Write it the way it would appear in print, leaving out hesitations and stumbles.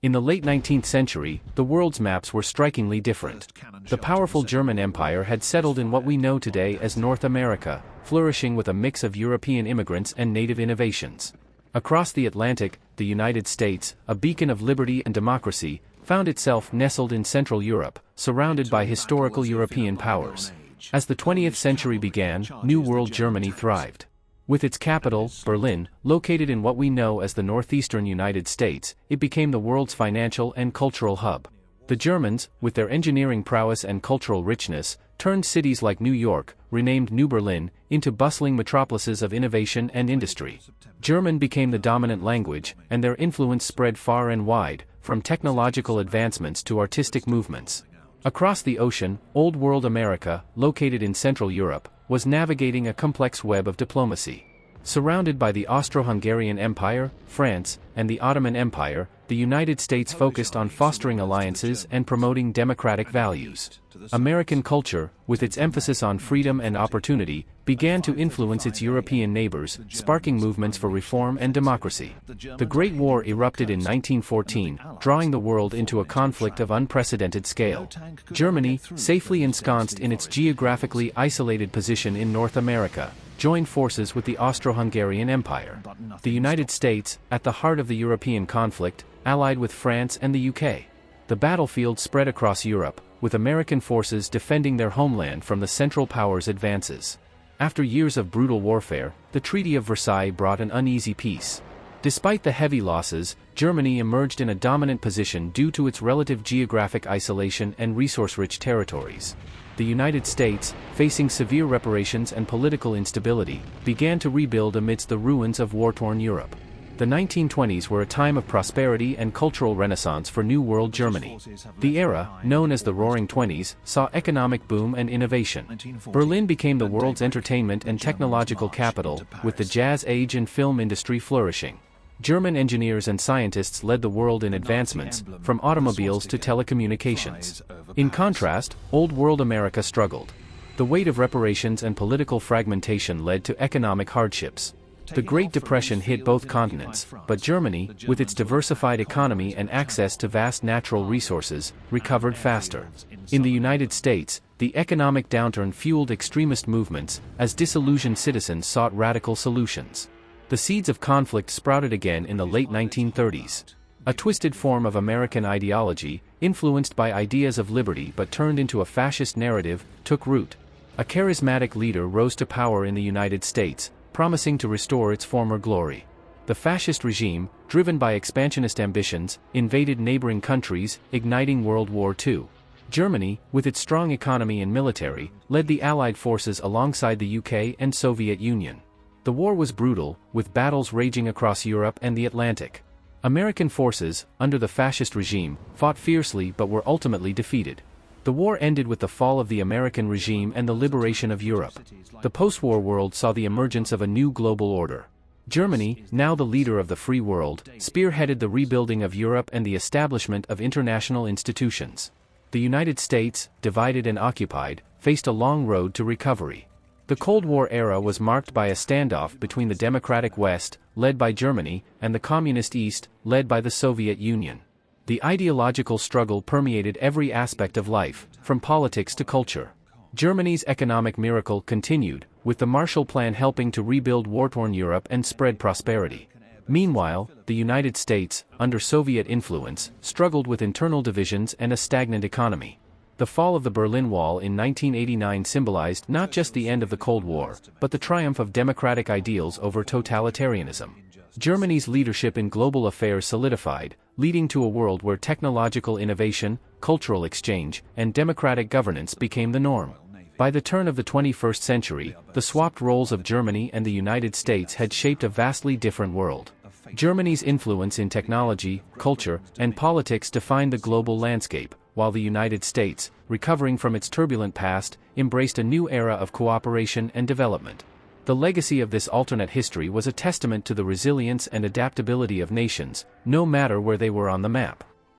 In the late 19th century, the world's maps were strikingly different. The powerful German Empire had settled in what we know today as North America, flourishing with a mix of European immigrants and native innovations. Across the Atlantic, the United States, a beacon of liberty and democracy, found itself nestled in Central Europe, surrounded by historical European powers. As the 20th century began, New World Germany thrived. With its capital, Berlin, located in what we know as the northeastern United States, it became the world's financial and cultural hub. The Germans, with their engineering prowess and cultural richness, turned cities like New York, renamed New Berlin, into bustling metropolises of innovation and industry. German became the dominant language, and their influence spread far and wide, from technological advancements to artistic movements. Across the ocean, Old World America, located in Central Europe, was navigating a complex web of diplomacy. Surrounded by the Austro-Hungarian Empire, France, and the Ottoman Empire, the United States focused on fostering alliances and promoting democratic values. American culture, with its emphasis on freedom and opportunity, began to influence its European neighbors, sparking movements for reform and democracy. The Great War erupted in 1914, drawing the world into a conflict of unprecedented scale. Germany, safely ensconced in its geographically isolated position in North America, joined forces with the Austro-Hungarian Empire. The United States, at the heart of the European conflict, allied with France and the UK. The battlefield spread across Europe, with American forces defending their homeland from the Central Powers' advances. After years of brutal warfare, the Treaty of Versailles brought an uneasy peace. Despite the heavy losses, Germany emerged in a dominant position due to its relative geographic isolation and resource-rich territories. The United States, facing severe reparations and political instability, began to rebuild amidst the ruins of war-torn Europe. The 1920s were a time of prosperity and cultural renaissance for New World Germany. The era, known as the Roaring Twenties, saw economic boom and innovation. Berlin became the world's entertainment and technological capital, with the jazz age and film industry flourishing. German engineers and scientists led the world in advancements, from automobiles to telecommunications. In contrast, Old World America struggled. The weight of reparations and political fragmentation led to economic hardships. The Great Depression hit both continents, but Germany, with its diversified economy and access to vast natural resources, recovered faster. In the United States, the economic downturn fueled extremist movements, as disillusioned citizens sought radical solutions. The seeds of conflict sprouted again in the late 1930s. A twisted form of American ideology, influenced by ideas of liberty but turned into a fascist narrative, took root. A charismatic leader rose to power in the United States, promising to restore its former glory. The fascist regime, driven by expansionist ambitions, invaded neighboring countries, igniting World War II. Germany, with its strong economy and military, led the Allied forces alongside the UK and Soviet Union. The war was brutal, with battles raging across Europe and the Atlantic. American forces, under the fascist regime, fought fiercely but were ultimately defeated. The war ended with the fall of the American regime and the liberation of Europe. The post-war world saw the emergence of a new global order. Germany, now the leader of the free world, spearheaded the rebuilding of Europe and the establishment of international institutions. The United States, divided and occupied, faced a long road to recovery. The Cold War era was marked by a standoff between the democratic West, led by Germany, and the communist East, led by the Soviet Union. The ideological struggle permeated every aspect of life, from politics to culture. Germany's economic miracle continued, with the Marshall Plan helping to rebuild war-torn Europe and spread prosperity. Meanwhile, the United States, under Soviet influence, struggled with internal divisions and a stagnant economy. The fall of the Berlin Wall in 1989 symbolized not just the end of the Cold War, but the triumph of democratic ideals over totalitarianism. Germany's leadership in global affairs solidified, leading to a world where technological innovation, cultural exchange, and democratic governance became the norm. By the turn of the 21st century, the swapped roles of Germany and the United States had shaped a vastly different world. Germany's influence in technology, culture, and politics defined the global landscape, while the United States, recovering from its turbulent past, embraced a new era of cooperation and development. The legacy of this alternate history was a testament to the resilience and adaptability of nations, no matter where they were on the map.